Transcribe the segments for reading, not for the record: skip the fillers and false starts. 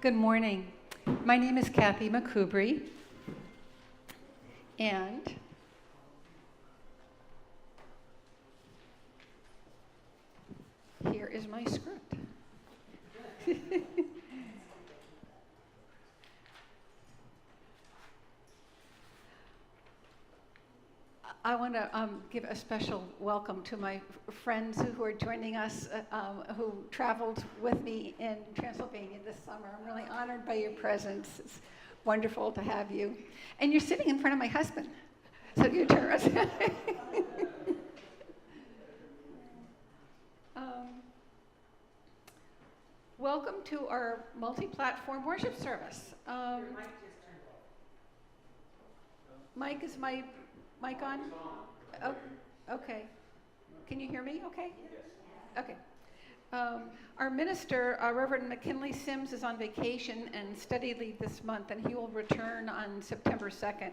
Good morning. My name is Cathy McCoubry, and here is my script. I want to give a special welcome to my friends who are joining us, who traveled with me in Transylvania this summer. I'm really honored by your presence. It's wonderful to have you. And you're sitting in front of my husband, so you turn around. Welcome to our multi-platform worship service. Your mic just turned off. Mike, is my mic on? Oh, okay. Can you hear me okay? Yes. Okay. Our minister, Reverend McKinley Sims, is on vacation and study leave this month, and he will return on September 2nd.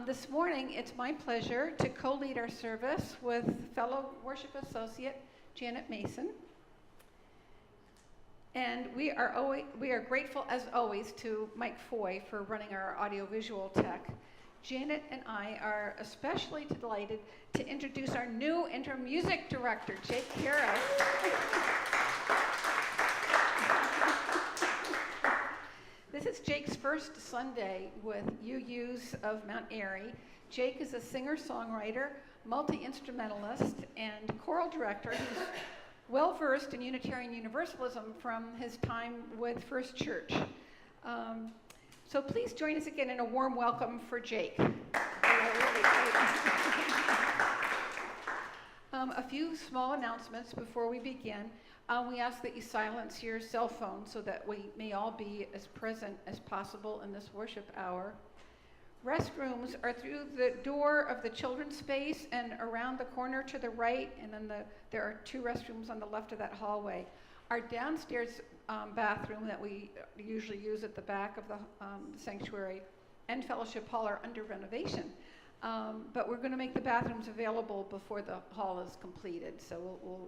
This morning, it's my pleasure to co-lead our service with fellow worship associate Janet Mason. And we are grateful, as always, to Mike Foy for running our audiovisual tech. Janet and I are especially delighted to introduce our new interim music director, Jake Kira. This is Jake's first Sunday with UU's of Mount Airy. Jake is a singer-songwriter, multi-instrumentalist, and choral director who's well-versed in Unitarian Universalism from his time with First Church. So please join us again in a warm welcome for Jake. A few small announcements before we begin. We ask that you silence your cell phone so that we may all be as present as possible in this worship hour. Restrooms are through the door of the children's space and around the corner to the right, and then there are two restrooms on the left of that hallway. Our downstairs bathroom that we usually use at the back of the sanctuary and fellowship hall are under renovation. But we're going to make the bathrooms available before the hall is completed, so we'll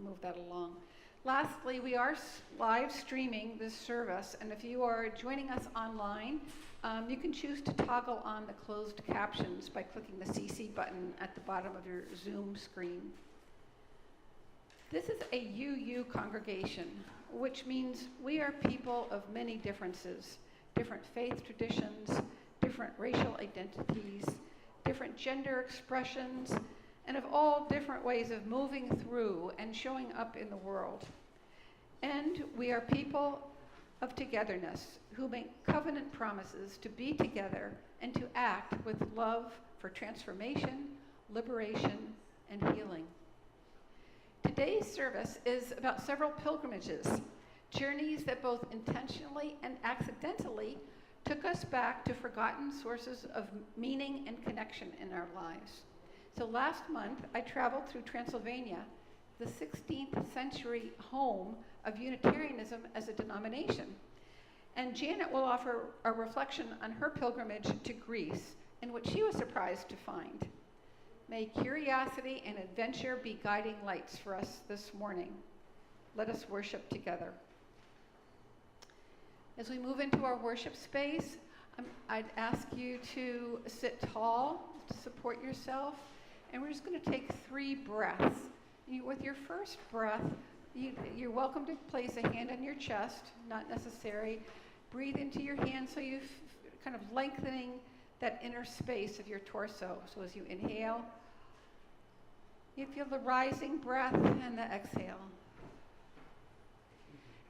move that along. Lastly, we are live streaming this service, and if you are joining us online, you can choose to toggle on the closed captions by clicking the CC button at the bottom of your Zoom screen. This is a UU congregation, which means we are people of many differences, different faith traditions, different racial identities, different gender expressions, and of all different ways of moving through and showing up in the world. And we are people of togetherness who make covenant promises to be together and to act with love for transformation, liberation, and healing. Today's service is about several pilgrimages, journeys that both intentionally and accidentally took us back to forgotten sources of meaning and connection in our lives. So last month, I traveled through Transylvania, the 16th century home of Unitarianism as a denomination. And Janet will offer a reflection on her pilgrimage to Greece and what she was surprised to find. May curiosity and adventure be guiding lights for us this morning. Let us worship together. As we move into our worship space, I'd ask you to sit tall, to support yourself, and we're just going to take 3 breaths. With your first breath, you're welcome to place a hand on your chest, not necessary. Breathe into your hand so you're kind of lengthening that inner space of your torso. So as you inhale, you feel the rising breath and the exhale.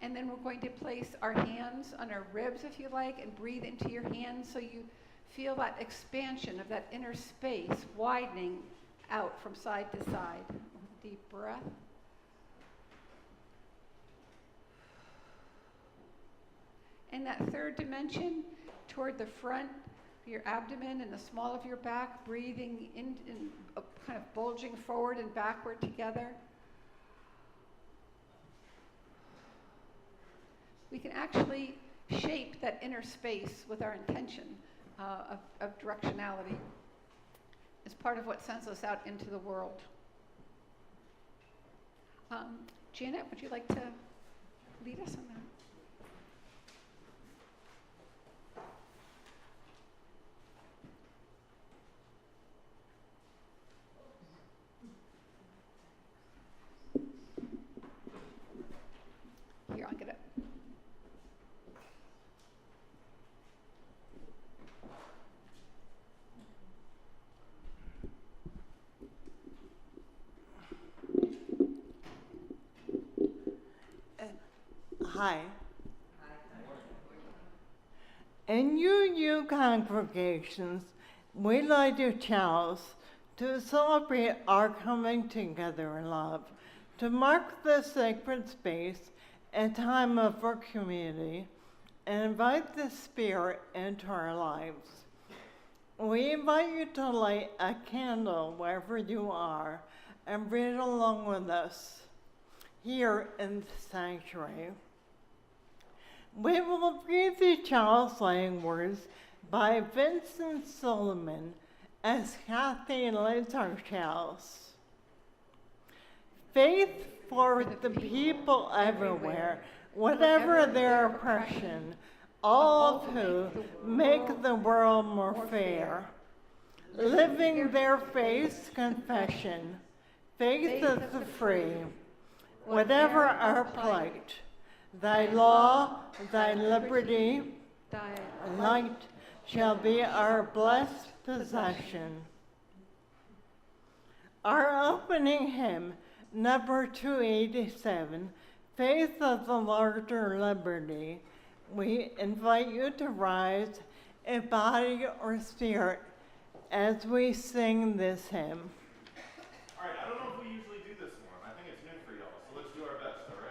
And then we're going to place our hands on our ribs, if you like, and breathe into your hands so you feel that expansion of that inner space widening out from side to side. Deep breath. And that third dimension toward the front of your abdomen and the small of your back, breathing in kind of bulging forward and backward together. We can actually shape that inner space with our intention of directionality as part of what sends us out into the world. Janet, would you like to lead us on that? Hi. In UU congregations, we light a chalice to celebrate our coming together in love, to mark the sacred space and time of our community, and invite the Spirit into our lives. We invite you to light a candle wherever you are and read along with us here in the sanctuary. We will read the child's lighting words by Vincent Solomon as Cathy lights our chalice. Faith for the people everywhere, whatever their oppression, all of who make the world more fair. Living their faith's confession, faith of the free, whatever our plight. Thy law, thy liberty, thy light shall be our blessed possession. Our opening hymn, number 287, Faith of the Larger Liberty. We invite you to rise in body or spirit as we sing this hymn. All right, I don't know if we usually do this one. I think it's new for y'all, so let's do our best, all right?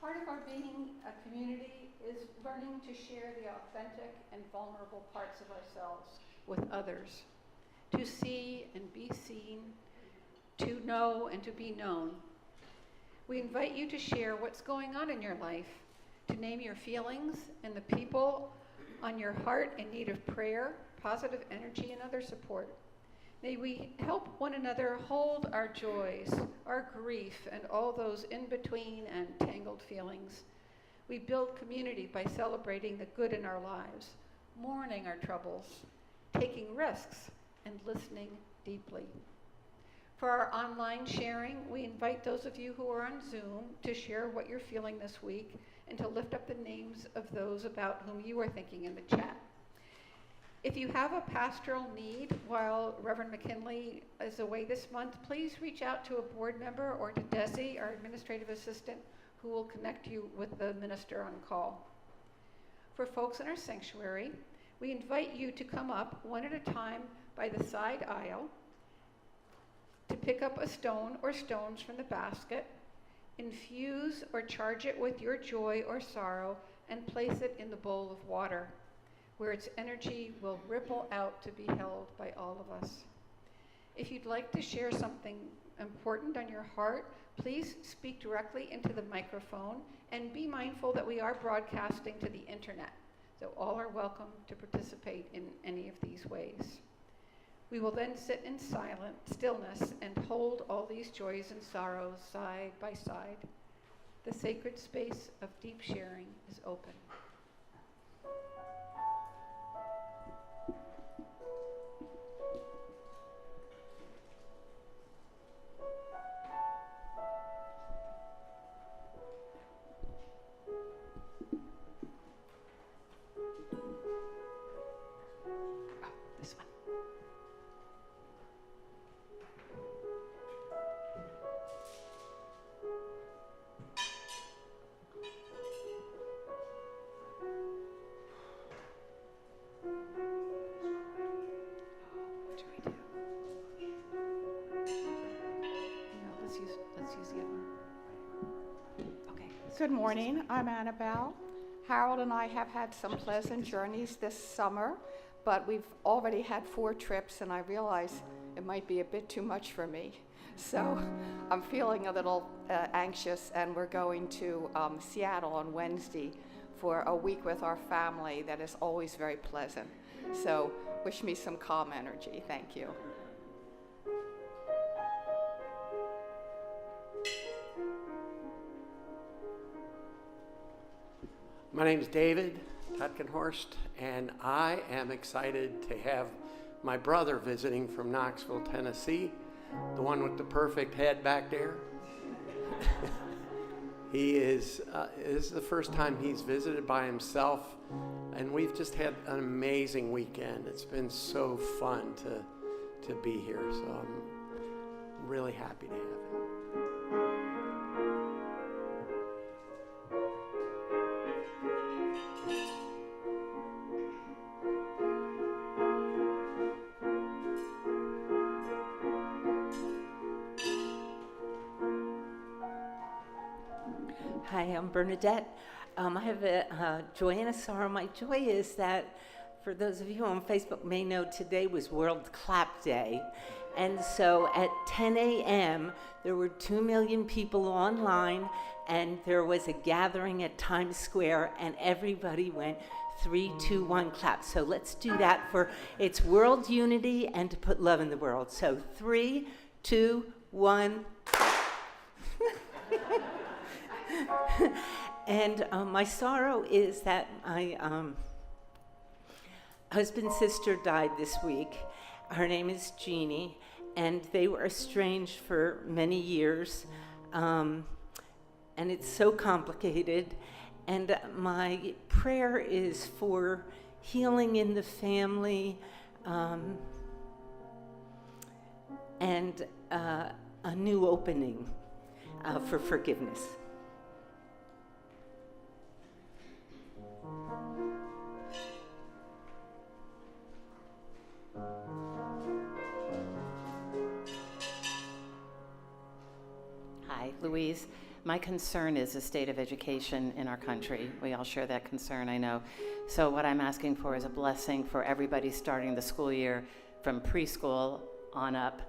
Part of our being a community is learning to share the authentic and vulnerable parts of ourselves with others, to see and be seen, to know and to be known. We invite you to share what's going on in your life, to name your feelings and the people on your heart in need of prayer, positive energy, and other support. May we help one another hold our joys, our grief, and all those in between and tangled feelings. We build community by celebrating the good in our lives, mourning our troubles, taking risks, and listening deeply. For our online sharing, we invite those of you who are on Zoom to share what you're feeling this week and to lift up the names of those about whom you are thinking in the chat. If you have a pastoral need while Reverend McKinley is away this month, please reach out to a board member or to Desi, our administrative assistant, who will connect you with the minister on call. For folks in our sanctuary, we invite you to come up one at a time by the side aisle to pick up a stone or stones from the basket, infuse or charge it with your joy or sorrow, and place it in the bowl of water, where its energy will ripple out to be held by all of us. If you'd like to share something important on your heart, please speak directly into the microphone, and be mindful that we are broadcasting to the internet, so all are welcome to participate in any of these ways. We will then sit in silent stillness and hold all these joys and sorrows side by side. The sacred space of deep sharing is open. This one. What should we do? No, let's use the other one. Okay. Good morning, I'm Annabelle. Harold and I have had some pleasant journeys this summer, but we've already had 4 trips and I realize it might be a bit too much for me. So I'm feeling a little anxious, and we're going to Seattle on Wednesday for a week with our family that is always very pleasant. So wish me some calm energy. Thank you. My name is David Tutkenhorst, and I am excited to have my brother visiting from Knoxville, Tennessee, the one with the perfect head back there. He is, this is the first time he's visited by himself, and we've just had an amazing weekend. It's been so fun to be here, so I'm really happy to have him. Hi, I'm Bernadette. I have a joy and a sorrow. My joy is that, for those of you on Facebook may know, today was World Clap Day. And so at 10 a.m., there were 2 million people online, and there was a gathering at Times Square, and everybody went 3, 2, 1, clap. So let's do that for it's world unity and to put love in the world. So 3, 2, 1. And my sorrow is that my husband's sister died this week. Her name is Jeannie, and they were estranged for many years. And it's so complicated. And my prayer is for healing in the family, and a new opening for forgiveness. Hi, Louise. My concern is the state of education in our country. We all share that concern, I know. So what I'm asking for is a blessing for everybody starting the school year from preschool on up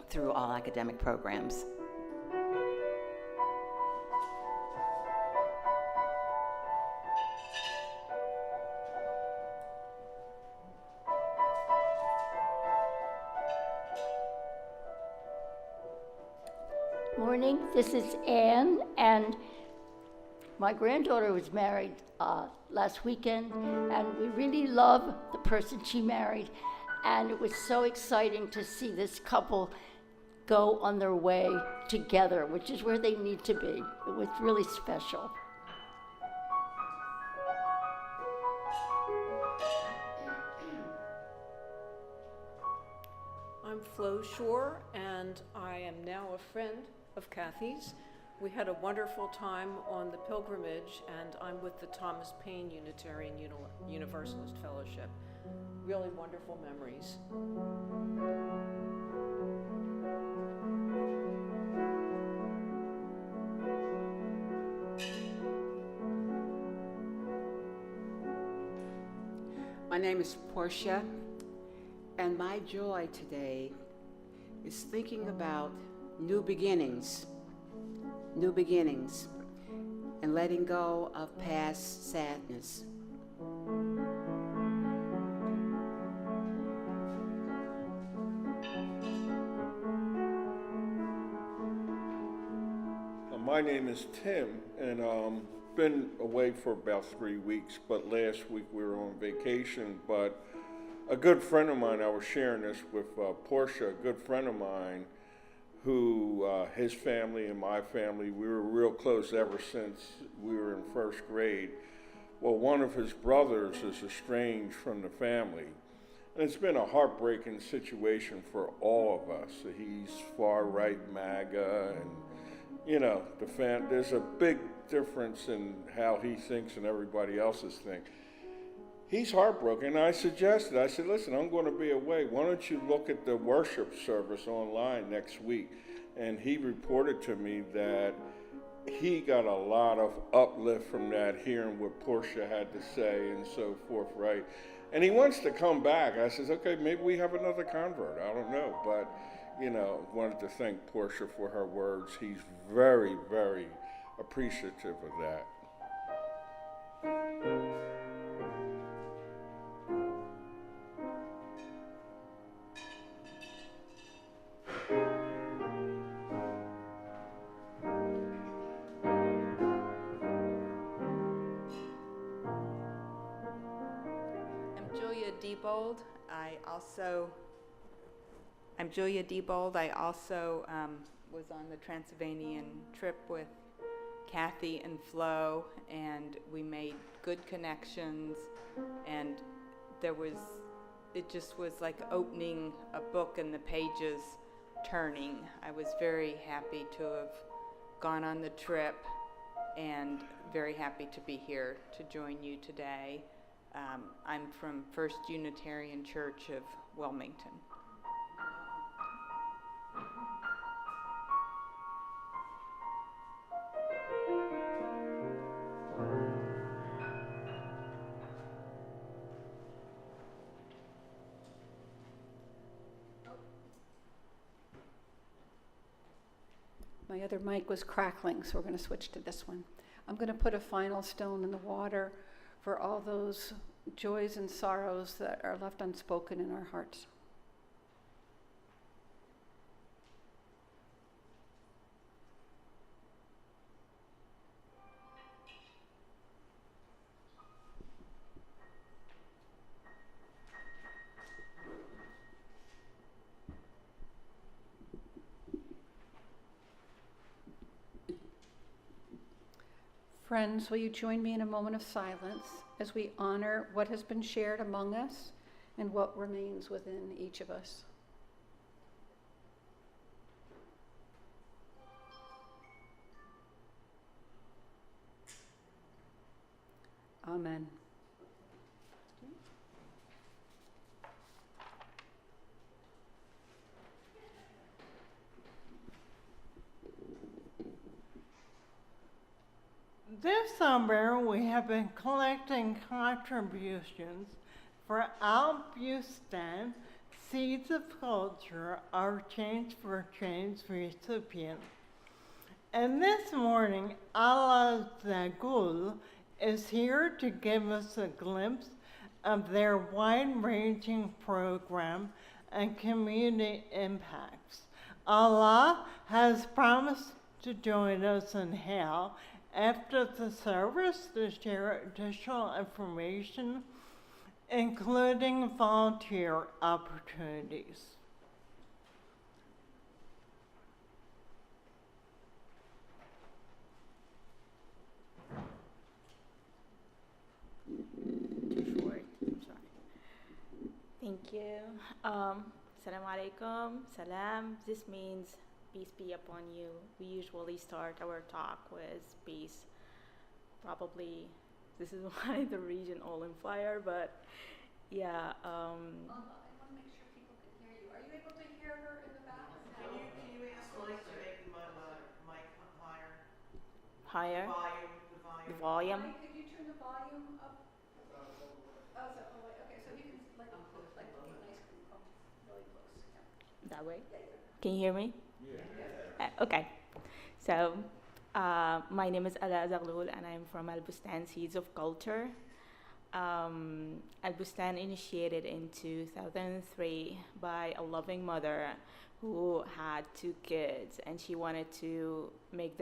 through all academic programs. Morning, this is Anne, and my granddaughter was married last weekend, and we really love the person she married, and it was so exciting to see this couple go on their way together, which is where they need to be. It was really special. I'm Flo Shore, and I am now a friend of Cathy's. We had a wonderful time on the pilgrimage, and I'm with the Thomas Paine Unitarian Universalist Fellowship. Really wonderful memories. My name is Portia, and my joy today is thinking about new beginnings, and letting go of past sadness. My name is Tim, and been away for about 3 weeks, but last week we were on vacation. But a good friend of mine, I was sharing this with Portia, a good friend of mine, who his family and my family, we were real close ever since we were in first grade. Well, one of his brothers is estranged from the family. And it's been a heartbreaking situation for all of us. He's far-right MAGA, and you know, there's a big difference in how he thinks and everybody else's think. He's heartbroken. I said, listen, I'm going to be away. Why don't you look at the worship service online next week? And he reported to me that he got a lot of uplift from that, hearing what Portia had to say and so forth, right? And he wants to come back. I says, okay, maybe we have another convert. I don't know. But, you know, wanted to thank Portia for her words. He's very, very appreciative of that. I'm Julia Diebold. I also was on the Transylvanian trip with Cathy and Flo, and we made good connections, and it just was like opening a book and the pages turning. I was very happy to have gone on the trip and very happy to be here to join you today. I'm from First Unitarian Church of Wilmington. My other mic was crackling, so we're going to switch to this one. I'm going to put a final stone in the water for all those joys and sorrows that are left unspoken in our hearts. Friends, will you join me in a moment of silence as we honor what has been shared among us and what remains within each of us? Amen. This summer, we have been collecting contributions for Al Bustan, Seeds of Culture, our Change for Change recipient. And this morning, Ala Zagul is here to give us a glimpse of their wide-ranging program and community impacts. Allah has promised to join us in hell after the service to share additional information, including volunteer opportunities. Thank you. Salam alaikum, salam. This means peace be upon you. We usually start our talk with peace. Probably this is why the region all in fire, but yeah. I want to make sure people can hear you. Are you able to hear her in the back? Can you ask Mike to make the mic higher? Higher? The volume. The volume. Mike, could you turn the volume up? Oh, so, oh, wait, okay, so you can like put nice, really close. Yeah. That way? Yeah, yeah. Can you hear me? Okay. So, my name is Ala Zaghloul and I'm from Al Bustan Seeds of Culture. Al Bustan initiated in 2003 by a loving mother who had 2 kids, and she wanted to make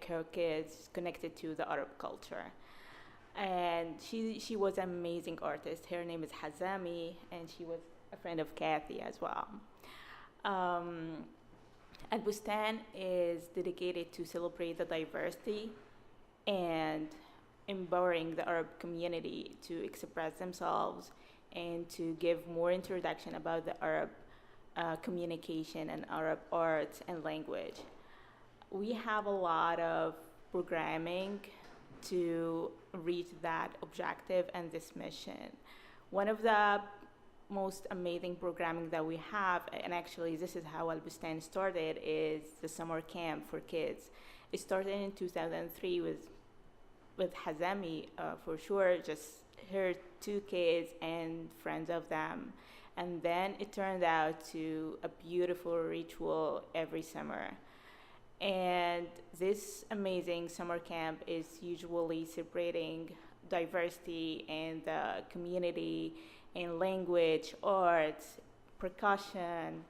her kids connected to the Arab culture. And she was an amazing artist. Her name is Hazami, and she was a friend of Cathy as well. Al Bustan is dedicated to celebrate the diversity and empowering the Arab community to express themselves and to give more introduction about the Arab communication and Arab arts and language. We have a lot of programming to reach that objective and this mission. One of the most amazing programming that we have, and actually this is how Al Bustan started, is the summer camp for kids. It started in 2003 with Hazami, for sure, just her 2 kids and friends of them. And then it turned out to a beautiful ritual every summer. And this amazing summer camp is usually celebrating diversity and the community in language, arts, percussion,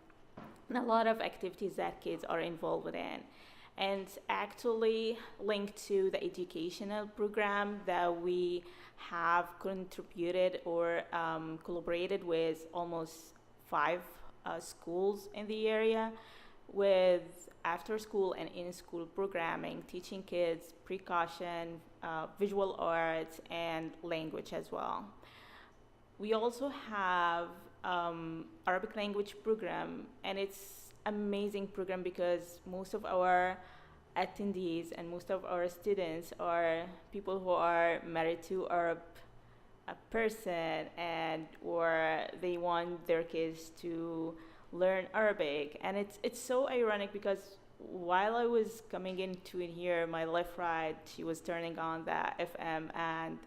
and a lot of activities that kids are involved in. And actually linked to the educational program that we have contributed or collaborated with almost 5 schools in the area with after school and in school programming, teaching kids percussion, visual arts, and language as well. We also have Arabic language program, and it's amazing program because most of our attendees and most of our students are people who are married to Arab person and or they want their kids to learn Arabic. And it's so ironic because while I was coming into it here, my left right, she was turning on the FM, and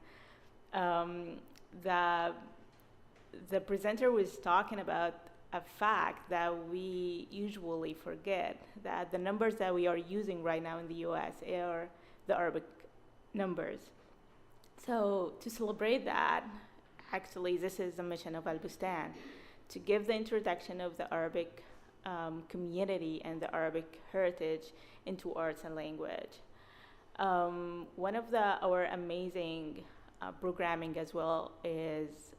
the presenter was talking about a fact that we usually forget, that the numbers that we are using right now in the US are the Arabic numbers. So to celebrate that, actually this is the mission of Al Bustan, to give the introduction of the Arabic community and the Arabic heritage into arts and language. One of our amazing programming as well is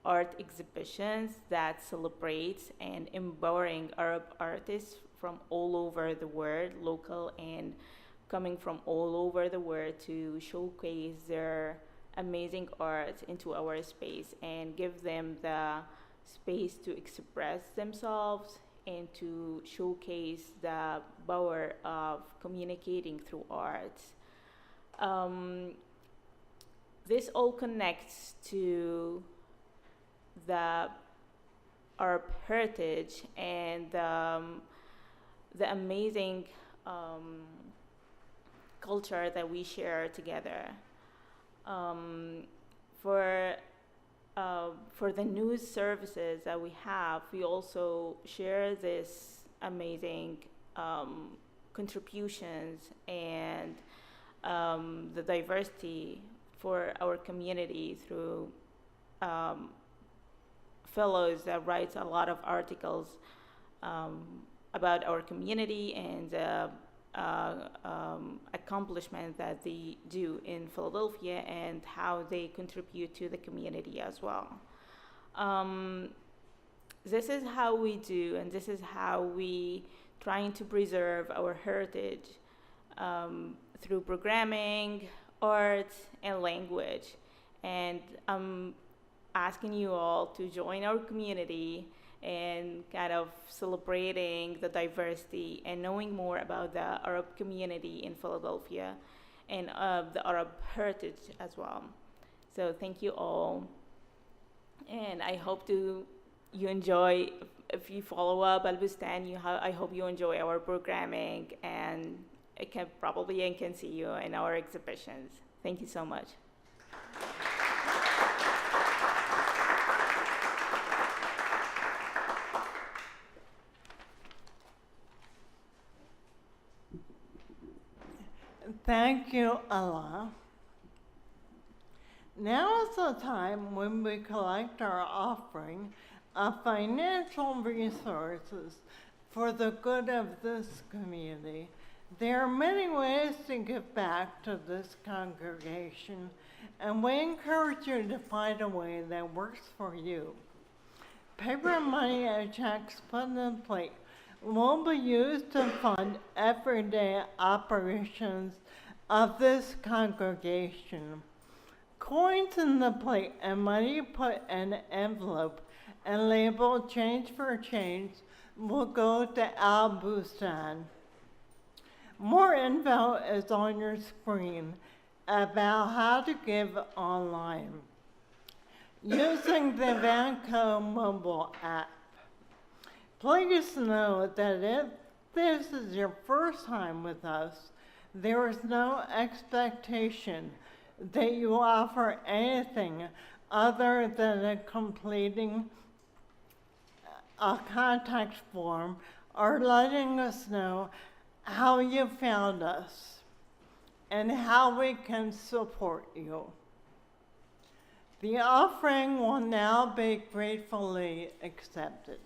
art exhibitions that celebrates and empowering Arab artists from all over the world, local and coming from all over the world, to showcase their amazing art into our space and give them the space to express themselves and to showcase the power of communicating through art. This all connects to the Arab heritage and the amazing culture that we share together. For the news services that we have, we also share this amazing contributions and the diversity for our community through fellows that write a lot of articles about our community and accomplishment that they do in Philadelphia and how they contribute to the community as well. This is how we do, and this is how we trying to preserve our heritage through programming, art, and language. And asking you all to join our community and kind of celebrating the diversity and knowing more about the Arab community in Philadelphia and the Arab heritage as well. So thank you all. And I hope you enjoy, if you follow up Al-Bustan, I hope you enjoy our programming, and I can see you in our exhibitions. Thank you so much. Thank you, Allah. Now is the time when we collect our offering of financial resources for the good of this community. There are many ways to give back to this congregation, and we encourage you to find a way that works for you. Paper money and checks put in plate will be used to fund everyday operations of this congregation. Coins in the plate and money put in an envelope and labeled change for change will go to Al-Bustan. More info is on your screen about how to give online using the Vanco mobile app. Please know that if this is your first time with us, there is no expectation that you offer anything other than completing a contact form or letting us know how you found us and how we can support you. The offering will now be gratefully accepted.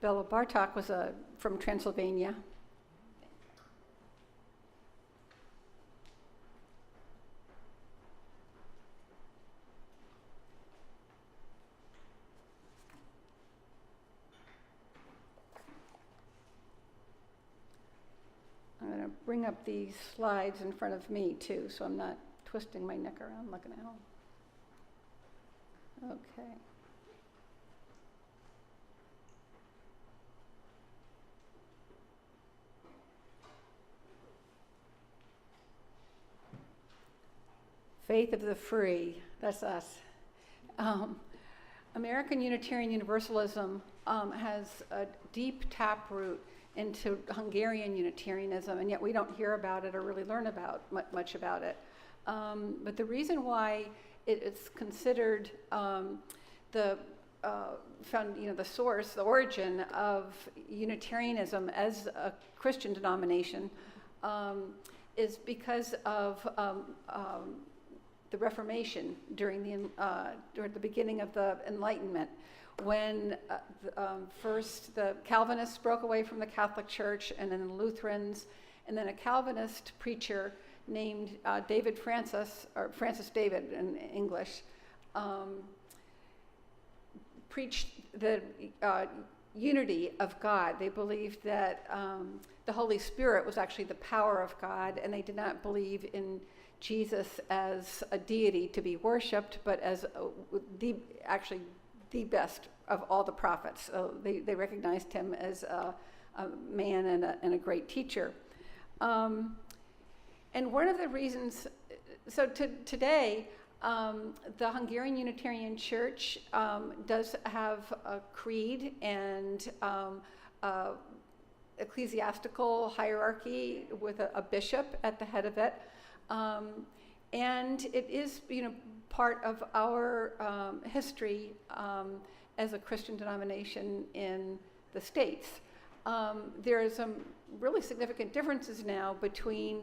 Bella Bartok was from Transylvania. I'm going to bring up these slides in front of me too, so I'm not twisting my neck around looking at them. Okay. Faith of the Free, that's us. American Unitarian Universalism has a deep taproot into Hungarian Unitarianism, and yet we don't hear about it or really learn about much about it. But the reason why it's considered the found, the source, the origin of Unitarianism as a Christian denomination is because of the Reformation during the beginning of the Enlightenment, when first the Calvinists broke away from the Catholic Church, and then the Lutherans, and then a Calvinist preacher named David Francis, or Francis David in English, preached the unity of God. They believed that the Holy Spirit was actually the power of God, and they did not believe in Jesus as a deity to be worshipped, but as the best of all the prophets. So they recognized him as a man and a great teacher. And one of the reasons, today, the Hungarian Unitarian Church does have a creed and ecclesiastical hierarchy with a bishop at the head of it. And it is, part of our history as a Christian denomination in the States. There are some really significant differences now between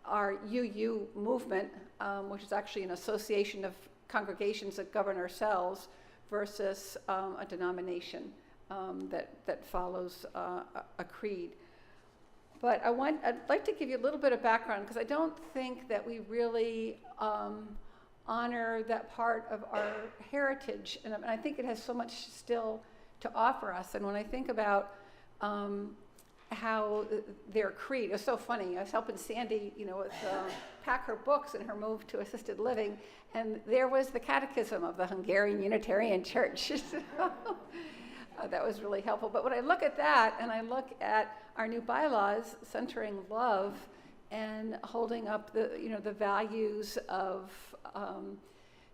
our UU movement, which is actually an association of congregations that govern ourselves, versus a denomination that follows a creed. But I'd like to give you a little bit of background, because I don't think that we really honor that part of our heritage, and I think it has so much still to offer us. And when I think about how their creed, it was so funny. I was helping Sandy, pack her books in her move to assisted living, and there was the Catechism of the Hungarian Unitarian Church. That was really helpful. But when I look at that, and I look at our new bylaws centering love and holding up the values of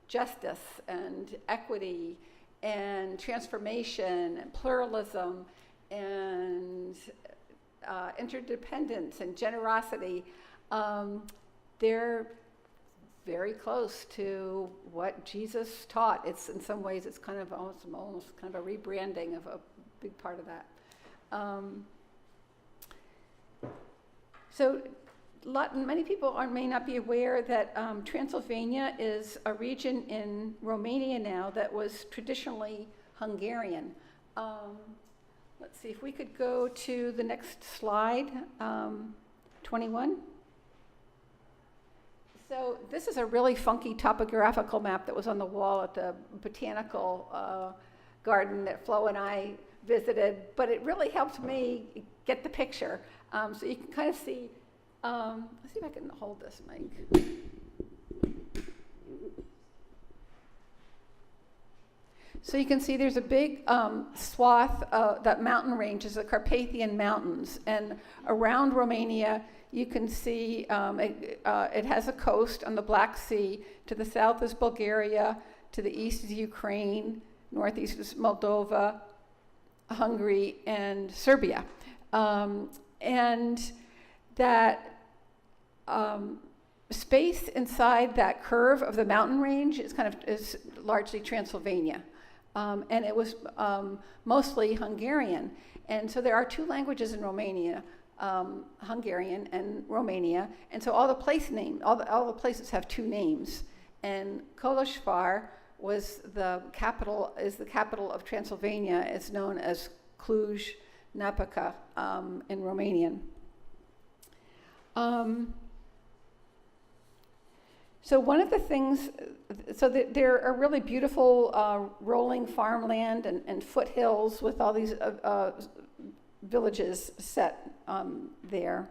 justice and equity and transformation and pluralism and interdependence and generosity, they're very close to what Jesus taught. It's in some ways, it's kind of almost kind of a rebranding of a big part of that. Many people may not be aware that Transylvania is a region in Romania now that was traditionally Hungarian. Let's see if we could go to the next slide, 21. So this is a really funky topographical map that was on the wall at the botanical garden that Flo and I visited, but it really helped me get the picture. So you can kind of see, let's see if I can hold this mic. So you can see there's a big swath that mountain ranges, the Carpathian Mountains, and around Romania you can see it has a coast on the Black Sea. To the south is Bulgaria, to the east is Ukraine, northeast is Moldova, Hungary, and Serbia. And that space inside that curve of the mountain range is largely Transylvania. And it was mostly Hungarian. And so there are two languages in Romania, Hungarian and Romania. And so all the place names, all the places have two names. And Kolozsvár is the capital of Transylvania. It's known as Cluj-Napoca in Romanian. So one of the things, there are really beautiful rolling farmland and foothills with all these villages set there.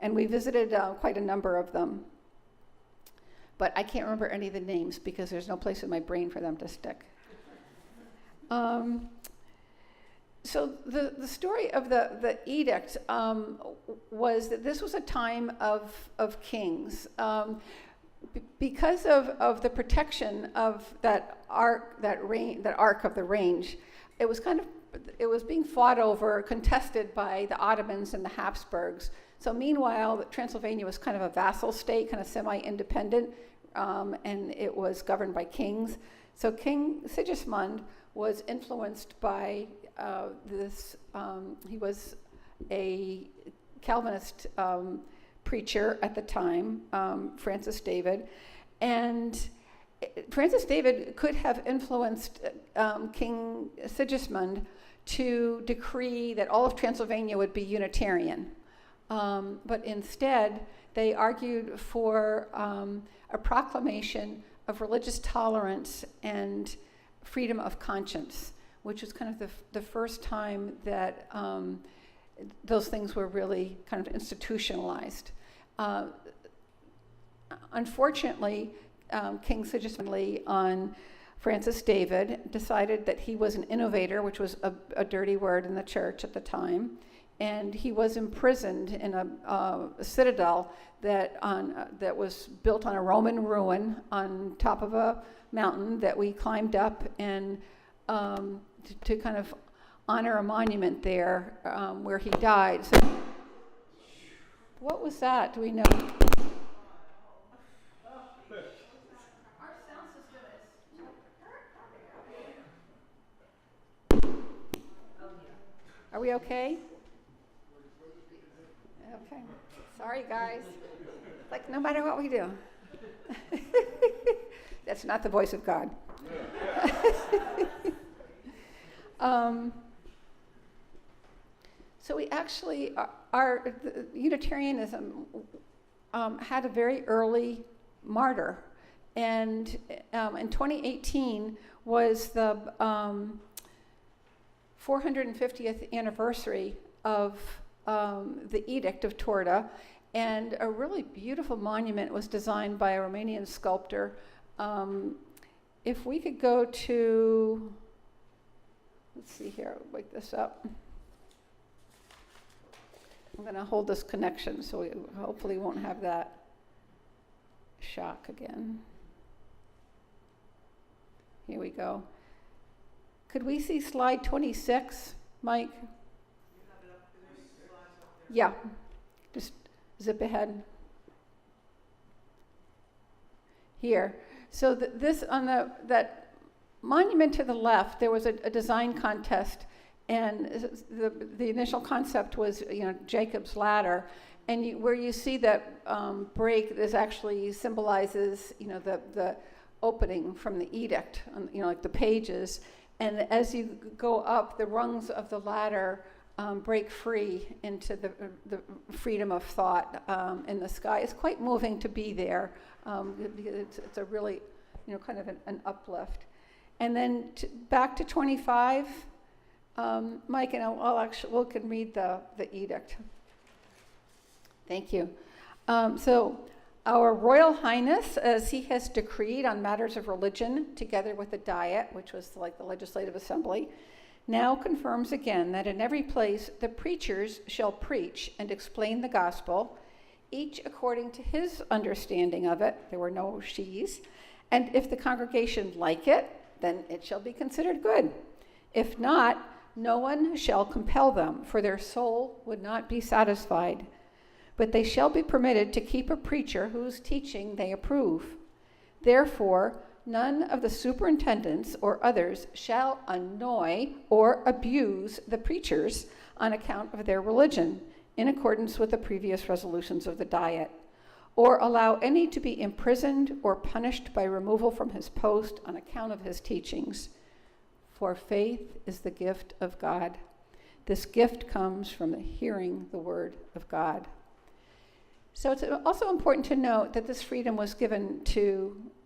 And we visited quite a number of them. But I can't remember any of the names because there's no place in my brain for them to stick. So the story of the edict was that this was a time of kings. Because of the protection of that arc of the range, it was being fought over, contested by the Ottomans and the Habsburgs. So meanwhile, Transylvania was kind of a vassal state, kind of semi-independent, and it was governed by kings. So King Sigismund was influenced by he was a Calvinist preacher at the time, Francis David, and Francis David could have influenced King Sigismund to decree that all of Transylvania would be Unitarian. But instead, they argued for a proclamation of religious tolerance and freedom of conscience, which was kind of the first time that those things were really kind of institutionalized. Unfortunately, King Sigismund on Francis David decided that he was an innovator, which was a dirty word in the church at the time, and he was imprisoned in a citadel that was built on a Roman ruin on top of a mountain that we climbed up and to kind of honor a monument there where he died. So, what was that? Do we know? Are we okay? Okay. Sorry, guys. Like, no matter what we do. That's not the voice of God. So we actually, Unitarianism had a very early martyr. And in 2018 was the 450th anniversary of the Edict of Torda, and a really beautiful monument was designed by a Romanian sculptor. If we could go to, let's see here, I'll wake this up. I'm going to hold this connection so we hopefully won't have that shock again. Here we go. Could we see slide 26, Mike? Yeah, just zip ahead. Here. So this on that monument to the left, there was a design contest, and the initial concept was, Jacob's ladder, and where you see that break, this actually symbolizes, the opening from the edict, like the pages. And as you go up, the rungs of the ladder break free into the freedom of thought in the sky. It's quite moving to be there. It's a really, kind of an uplift. And then back to 25, Mike and we can read the edict. Thank you. So, Our Royal Highness, as he has decreed on matters of religion, together with the Diet, which was like the Legislative Assembly, now confirms again that in every place the preachers shall preach and explain the gospel, each according to his understanding of it. There were no she's. And if the congregation like it, then it shall be considered good. If not, no one shall compel them, for their soul would not be satisfied. But they shall be permitted to keep a preacher whose teaching they approve. Therefore, none of the superintendents or others shall annoy or abuse the preachers on account of their religion, in accordance with the previous resolutions of the Diet, or allow any to be imprisoned or punished by removal from his post on account of his teachings. For faith is the gift of God. This gift comes from hearing the word of God. So it's also important to note that this freedom was given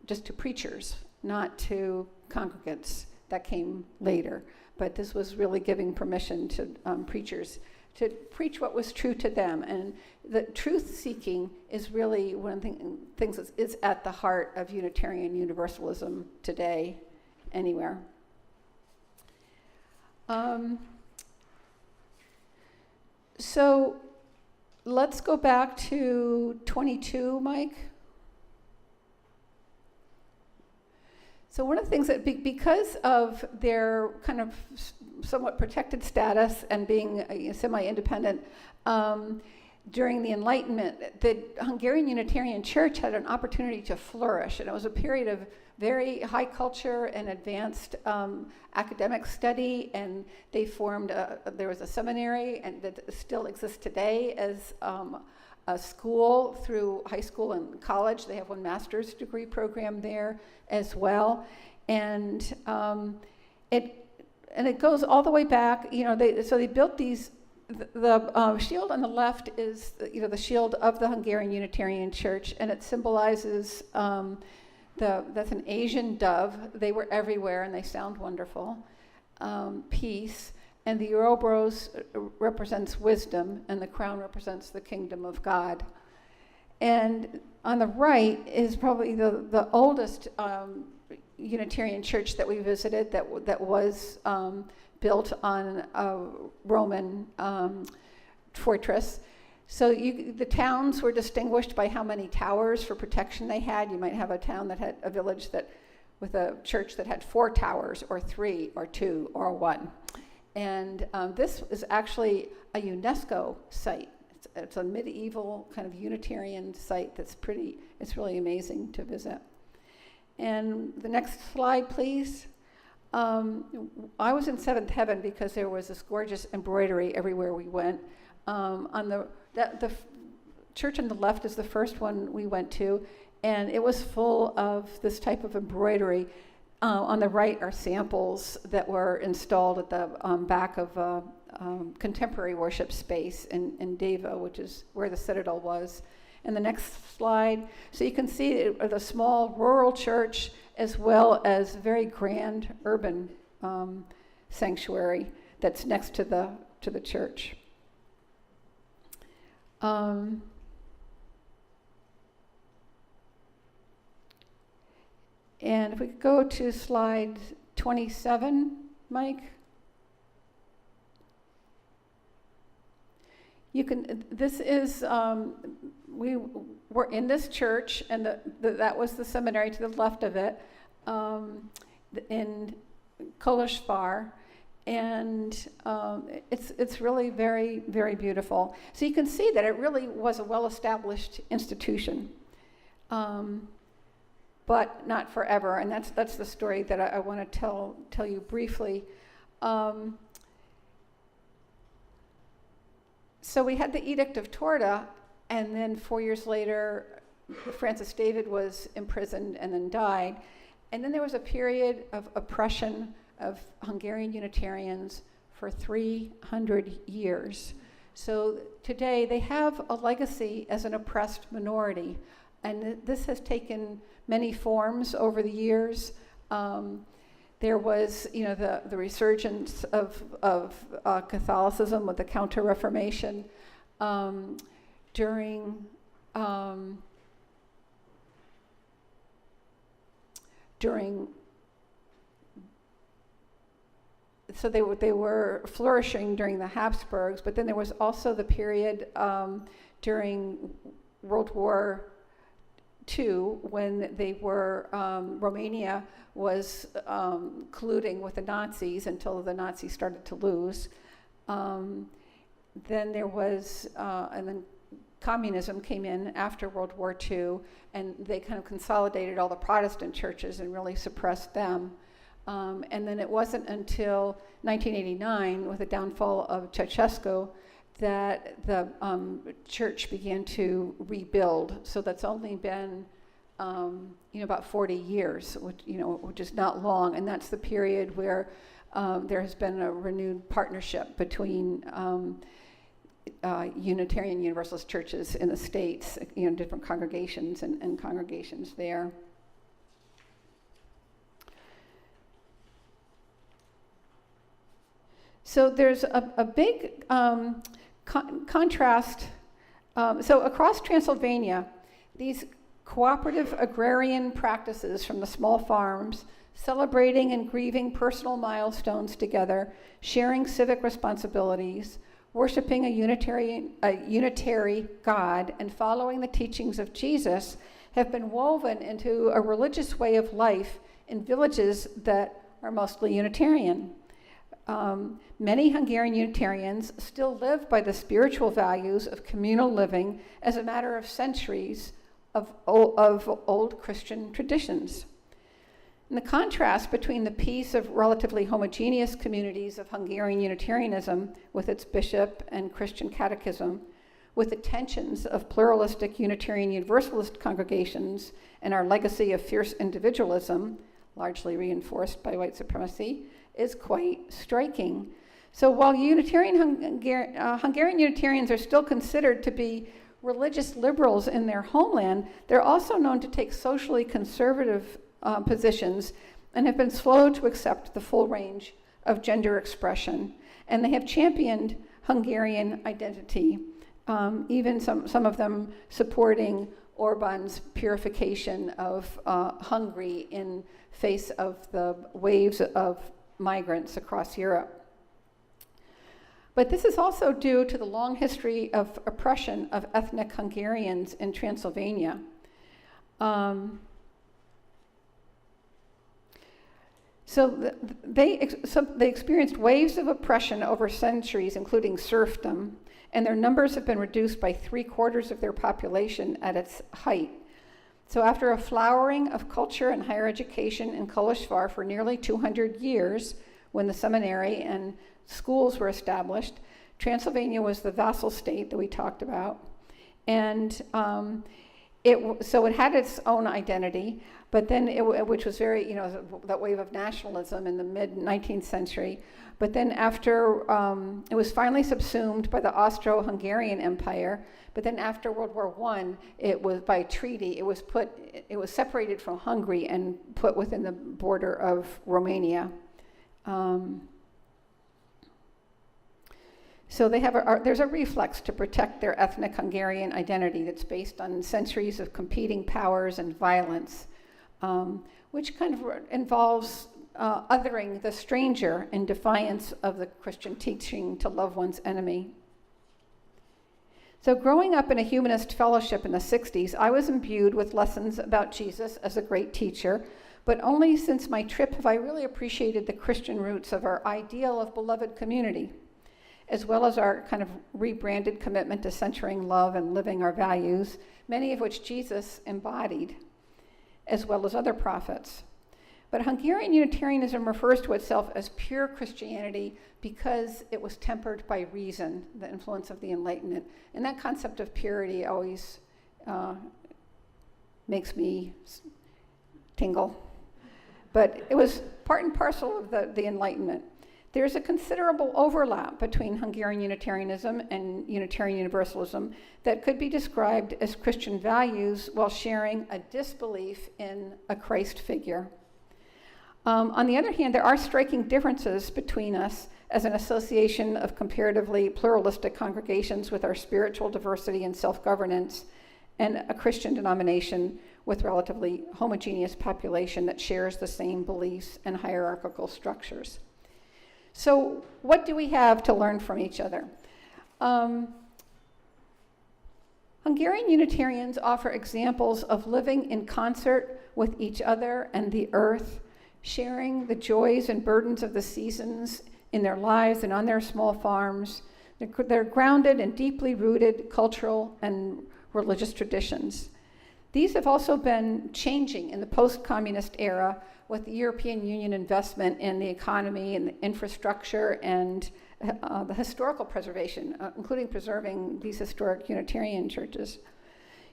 just to preachers, not to congregants. That came later. But this was really giving permission to preachers to preach what was true to them. And the truth-seeking is really one of the things that is at the heart of Unitarian Universalism today, anywhere. So let's go back to 22, Mike. So one of the things that, because of their kind of somewhat protected status and being semi-independent, during the Enlightenment, the Hungarian Unitarian Church had an opportunity to flourish, and it was a period of very high culture and advanced academic study, and they formed, there was a seminary, and that still exists today as a school through high school and college. They have one master's degree program there as well, and it goes all the way back. So they built these. The shield on the left is the shield of the Hungarian Unitarian Church, and it symbolizes that's an Asian dove. They were everywhere, and they sound wonderful. Peace. And the Ouroboros represents wisdom, and the crown represents the kingdom of God. And on the right is probably the oldest Unitarian church that we visited that was built on a Roman fortress. So the towns were distinguished by how many towers for protection they had. You might have a town that had a village with a church that had 4 towers, or 3, or 2, or 1. And this is actually a UNESCO site. It's a medieval kind of Unitarian site it's really amazing to visit. And the next slide, please. I was in seventh heaven because there was this gorgeous embroidery everywhere we went. The church on the left is the first one we went to, and it was full of this type of embroidery. On the right are samples that were installed at the back of a contemporary worship space in Deva, which is where the Citadel was. And the next slide, so you can see the small rural church as well as very grand urban sanctuary that's next to the church. And if we could go to slide 27, Mike. This is, we were in this church, and that was the seminary to the left of it, in Kolashvar. And it's really very, very beautiful. So you can see that it really was a well-established institution. But not forever, and that's the story that I want to tell you briefly. So we had the Edict of Torda, and then 4 years later, Francis David was imprisoned and then died. And then there was a period of oppression of Hungarian Unitarians for 300 years. So today they have a legacy as an oppressed minority, and this has taken many forms over the years. There was, the resurgence of Catholicism with the Counter-Reformation during so they were flourishing during the Habsburgs, but then there was also the period during World War II, when they were, Romania was colluding with the Nazis until the Nazis started to lose. Then there was, and then communism came in after World War II, and they kind of consolidated all the Protestant churches and really suppressed them. And then it wasn't until 1989, with the downfall of Ceausescu, that the church began to rebuild. So that's only been, about 40 years, which is not long. And that's the period where there has been a renewed partnership between Unitarian Universalist churches in the States, different congregations and congregations there. So there's a big contrast. So across Transylvania, these cooperative agrarian practices from the small farms, celebrating and grieving personal milestones together, sharing civic responsibilities, worshiping a unitary God, and following the teachings of Jesus have been woven into a religious way of life in villages that are mostly Unitarian. Many Hungarian Unitarians still live by the spiritual values of communal living as a matter of centuries of old Christian traditions. And the contrast between the peace of relatively homogeneous communities of Hungarian Unitarianism with its bishop and Christian catechism, with the tensions of pluralistic Unitarian Universalist congregations and our legacy of fierce individualism, largely reinforced by white supremacy, is quite striking. So while Hungarian Unitarians are still considered to be religious liberals in their homeland, they're also known to take socially conservative positions and have been slow to accept the full range of gender expression. And they have championed Hungarian identity, even some of them supporting Orban's purification of Hungary in face of the waves of migrants across Europe. But this is also due to the long history of oppression of ethnic Hungarians in Transylvania. So they experienced waves of oppression over centuries, including serfdom, and their numbers have been reduced by 3/4 of their population at its height. So after a flowering of culture and higher education in Kolozsvár for nearly 200 years, when the seminary and schools were established, Transylvania was the vassal state that we talked about. And so it had its own identity, but then which was very, that wave of nationalism in the mid-19th century. But then after, it was finally subsumed by the Austro-Hungarian Empire. But then after World War I, it was by treaty, it was separated from Hungary and put within the border of Romania. So they have there's a reflex to protect their ethnic Hungarian identity that's based on centuries of competing powers and violence, which kind of involves othering the stranger in defiance of the Christian teaching to love one's enemy. So growing up in a humanist fellowship in the 60s, I was imbued with lessons about Jesus as a great teacher, but only since my trip have I really appreciated the Christian roots of our ideal of beloved community, as well as our kind of rebranded commitment to centering love and living our values, many of which Jesus embodied, as well as other prophets. But Hungarian Unitarianism refers to itself as pure Christianity because it was tempered by reason, the influence of the Enlightenment. And that concept of purity always makes me tingle. But it was part and parcel of the Enlightenment. There's a considerable overlap between Hungarian Unitarianism and Unitarian Universalism that could be described as Christian values while sharing a disbelief in a Christ figure. On the other hand, there are striking differences between us as an association of comparatively pluralistic congregations with our spiritual diversity and self-governance, and a Christian denomination with relatively homogeneous population that shares the same beliefs and hierarchical structures. So what do we have to learn from each other? Hungarian Unitarians offer examples of living in concert with each other and the earth, sharing the joys and burdens of the seasons in their lives and on their small farms. They're grounded in deeply rooted cultural and religious traditions. These have also been changing in the post-communist era with the European Union investment in the economy and the infrastructure and the historical preservation, including preserving these historic Unitarian churches.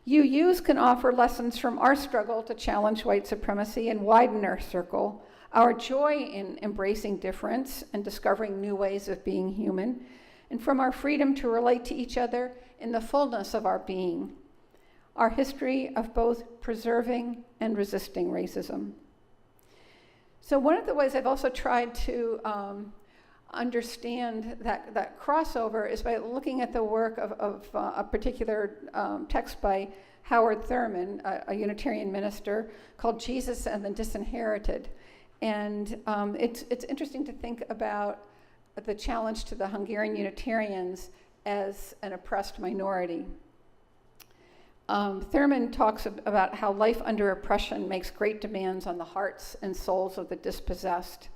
UUs can offer lessons from our struggle to challenge white supremacy and widen our circle, our joy in embracing difference and discovering new ways of being human, and from our freedom to relate to each other in the fullness of our being, our history of both preserving and resisting racism. So one of the ways I've also tried to understand that crossover is by looking at the work of a particular text by Howard Thurman, a Unitarian minister, called Jesus and the Disinherited. And it's interesting to think about the challenge to the Hungarian Unitarians as an oppressed minority. Thurman talks about how life under oppression makes great demands on the hearts and souls of the dispossessed.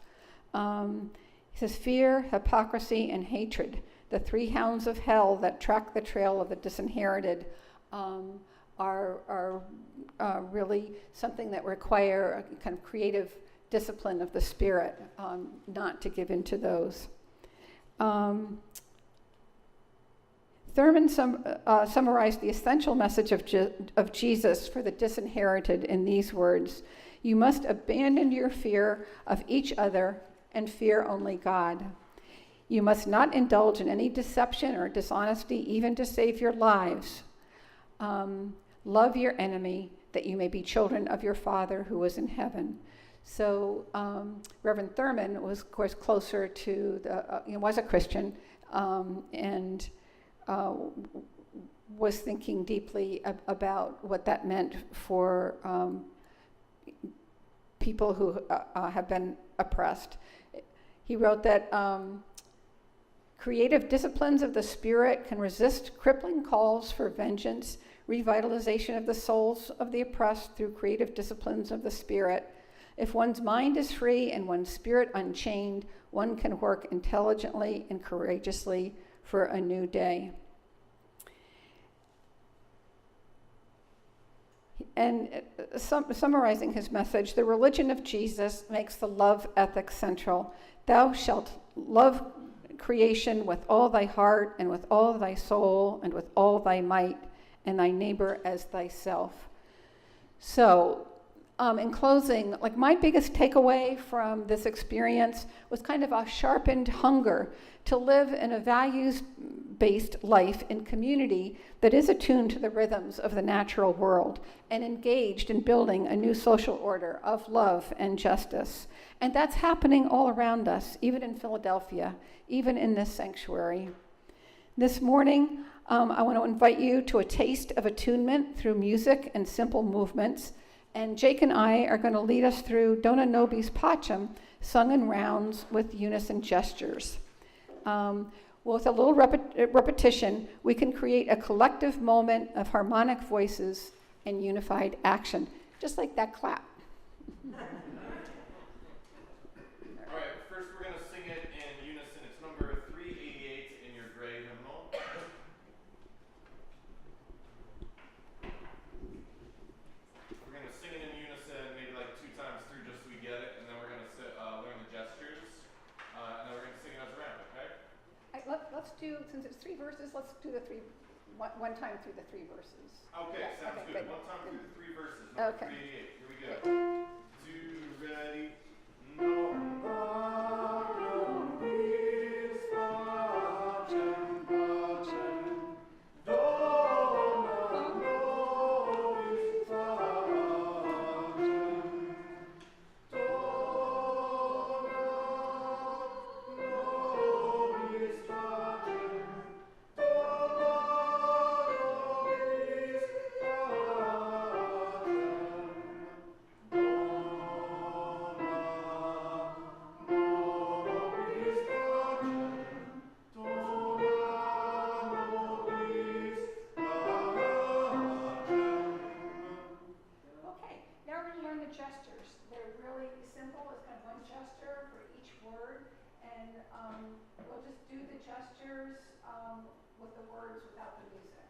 He says, fear, hypocrisy, and hatred, the three hounds of hell that track the trail of the disinherited, are really something that require a kind of creative discipline of the spirit, not to give into those. Thurman summarized the essential message of Jesus for the disinherited in these words: you must abandon your fear of each other and fear only God. You must not indulge in any deception or dishonesty, even to save your lives. Love your enemy, that you may be children of your Father who is in heaven. So Reverend Thurman was, of course, closer to was a Christian, and was thinking deeply about what that meant for people who have been oppressed. He wrote that creative disciplines of the spirit can resist crippling calls for vengeance, revitalization of the souls of the oppressed through creative disciplines of the spirit. If one's mind is free and one's spirit unchained, one can work intelligently and courageously for a new day. And summarizing his message, the religion of Jesus makes the love ethic central. Thou shalt love creation with all thy heart and with all thy soul and with all thy might, and thy neighbor as thyself. So, in closing, like my biggest takeaway from this experience was kind of a sharpened hunger to live in a values-based life in community that is attuned to the rhythms of the natural world and engaged in building a new social order of love and justice. And that's happening all around us, even in Philadelphia, even in this sanctuary. This morning, I want to invite you to a taste of attunement through music and simple movements. And Jake and I are going to lead us through Dona Nobis Pacem, sung in rounds with unison gestures. With a little repetition, we can create a collective moment of harmonic voices and unified action, just like that clap. All right, first we're going to sing it in unison. It's number 388 in your gray hymnal. We're going to sing it in unison, maybe like 2 times through just so we get it, and then we're going to learn the gestures, and then we're going to sing it as a round, okay? Let's do, since it's 3 verses, let's do the one time through the 3 verses. Okay, Yeah, sounds okay, good. good. One time through the 3 verses, number Okay. 388. Here we go. 2, ready. Okay, now we're going to learn the gestures. They're really simple. It's kind of one gesture for each word, and we'll just do the gestures with the words without the music.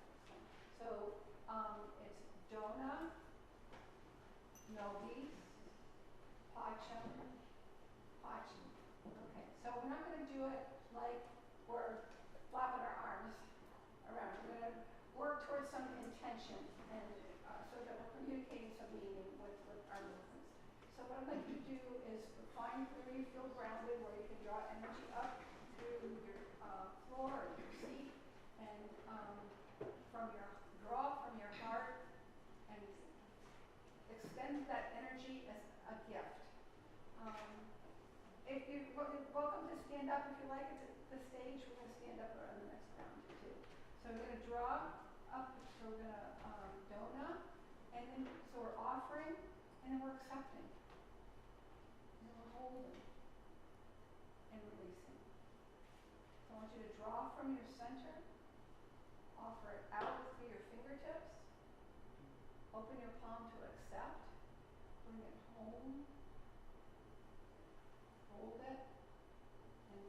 So it's Dona, Nobis, Pacem, Pacem. Okay, so we're not going to do it like we're flapping our arms around. We're going to work towards some intention and so that we're communicating some meaning with our movements. So what I'd like you to do is find where you feel grounded, where you can draw energy up through your floor or your seat, and draw from your heart and extend that energy as a gift. If you're welcome to stand up if you like at the stage. We're going to stand up on the next round too. So we're going to draw up. So we're going to Dona, and then so we're offering, and then we're accepting, and then we're holding and releasing. So I want you to draw from your center, offer it out through your fingertips, open your palm to accept, bring it home, hold it, and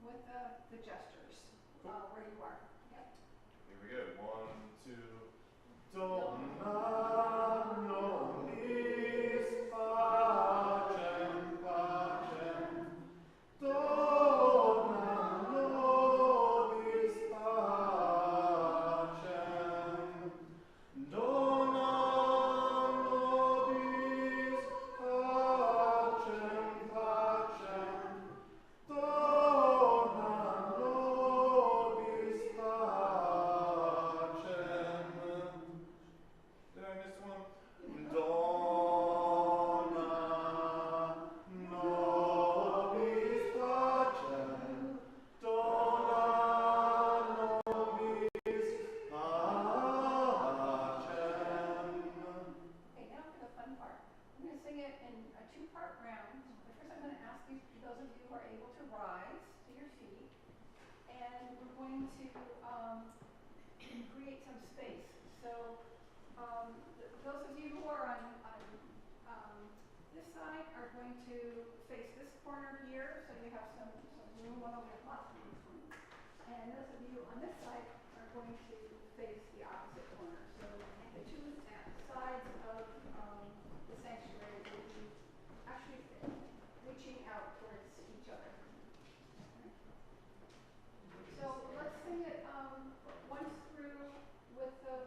with the gestures, where you are. Yep. Here we go. 1, 2. Dona nobis pacem, pacem. Dona nobis pacem. Dona nobis pacem, pacem. Dona nobis pacem. Did I miss one? Dona nobis pacem. Dona nobis pacem. Okay, now for the fun part. I'm going to sing it in a 2-part round. But first I'm going to ask you, those of you who are able to rise to your feet, and we're going to create some space. So those of you who are on this side are going to face this corner here, so you have some room, although we have lots of room. And those of you on this side are going to face the opposite corner. So the two sides of the sanctuary will be actually reaching out towards each other. Okay. So let's sing it once through with the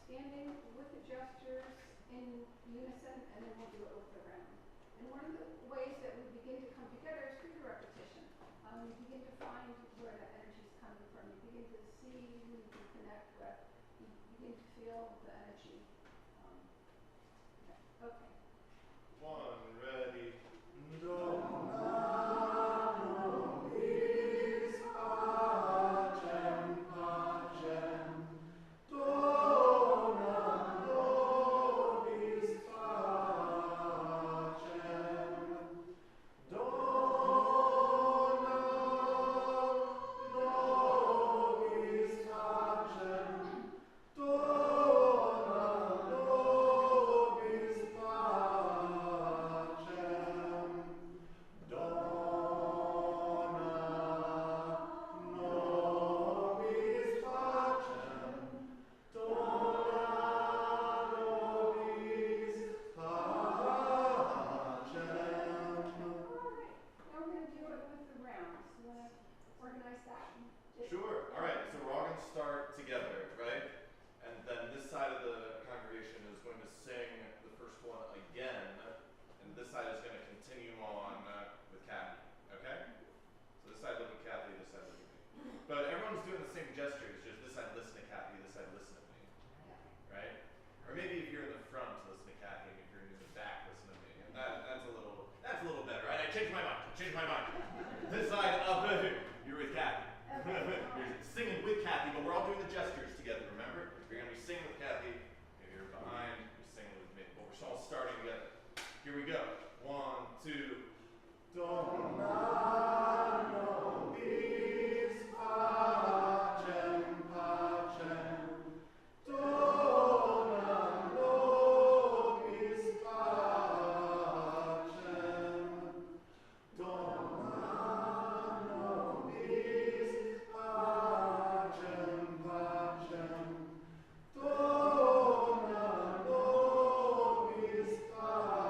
standing with the gestures in unison, and then we'll do it with the round. And one of the ways that we begin to come together is through the repetition. You begin to find where that energy is coming from. You begin to see who you can connect with. You begin to feel the energy. Okay. 1, ready. Sure. All right. So we're all going to start together, right? And then this side of the congregation is going to sing the first one again, and this side is going to continue on with Cathy. Okay? So this side look at Cathy, this side look at me. But everyone's doing the same gestures. Just this side listen to Cathy, this side listen to me. Right? Or maybe if you're in the front, listen to Cathy, and if you're in the back, listen to me. And that's a little better. Right? I changed my mind. This side up, you're with Cathy. You're singing with Cathy, but we're all doing the gestures together, remember? You're going to be singing with Cathy, and you're behind, you're singing with me. But we're all starting together. Here we go. 1, 2. Dona nobis pacem, pacem. Dona nobis pacem. Dona nobis pacem, pacem. Dona nobis pacem.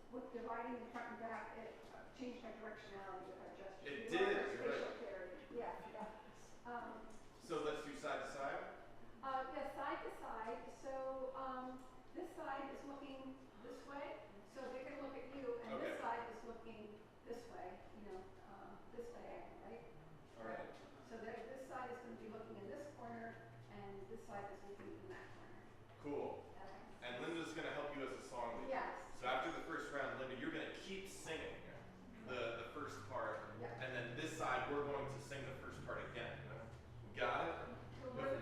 With dividing the front and back, it changed my directionality with our gestures. It We did, want our you're right. spatial clarity. Yeah, yeah. So let's do side to side. Yeah, side to side. So this side is looking this way, so they're going to look at you, and Okay. this side is looking this way, this diagonal, right? All right. So this side is going to be looking in this corner, and this side is looking in that corner. Cool. And Linda's going to help you as a song leader. Yes. So after the first round, Linda, you're going to keep singing the first part, Yeah. and then this side we're going to sing the first part again. Got it? So we're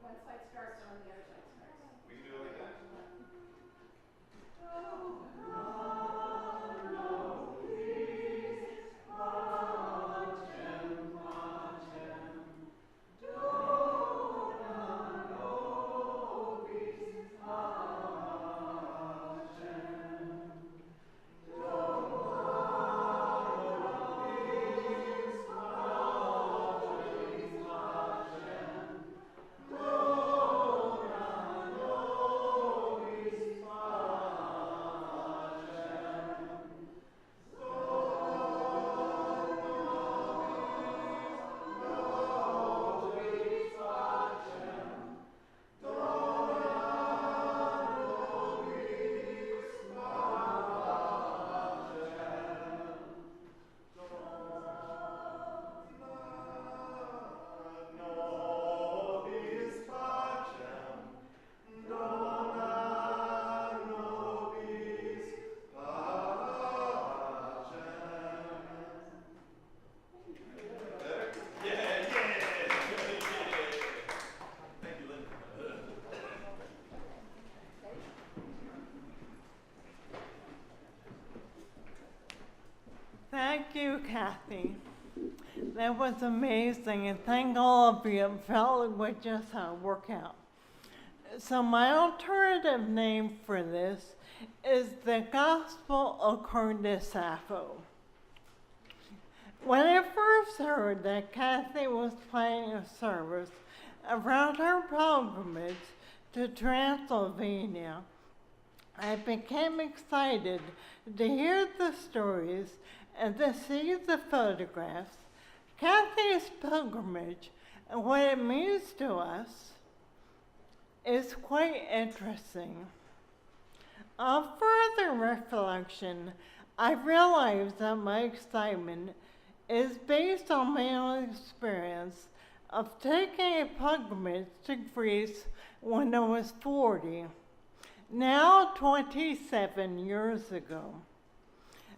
One side starts and the other side starts. We can do it like that. Thank you, Cathy. That was amazing, and thank all of you. It felt like just a workout. So my alternative name for this is The Gospel According to Sappho. When I first heard that Cathy was planning a service around her pilgrimage to Transylvania, I became excited to hear the stories and to see the photographs. Cathy's pilgrimage and what it means to us is quite interesting. On further reflection, I realized that my excitement is based on my own experience of taking a pilgrimage to Greece when I was 40, now 27 years ago.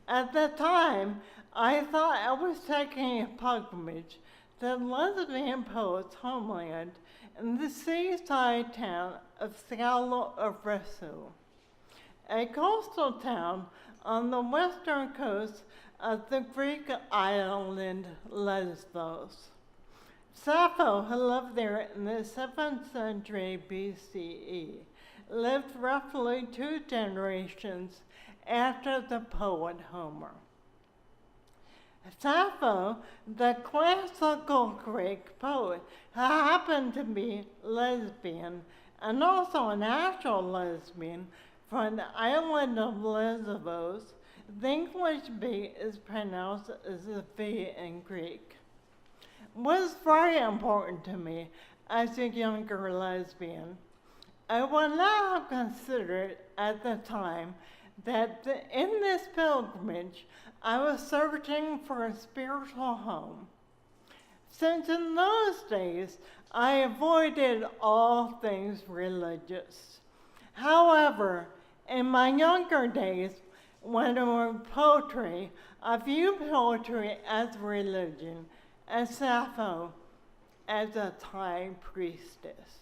At the time, I thought I was taking a pilgrimage to lesbian poet's homeland in the seaside town of Skalo-Avresu, a coastal town on the western coast of the Greek island Lesbos. Sappho, who lived there in the 7th century BCE, lived roughly 2 generations after the poet Homer. Sappho, the classical Greek poet, happened to be lesbian and also an actual lesbian from the island of Lesbos. The English B is pronounced as a V in Greek. Was very important to me as a younger lesbian. I would not have considered at the time that in this pilgrimage I was searching for a spiritual home, since in those days I avoided all things religious. However, in my younger days, when I wrote poetry, I viewed poetry as religion, and Sappho as a time priestess.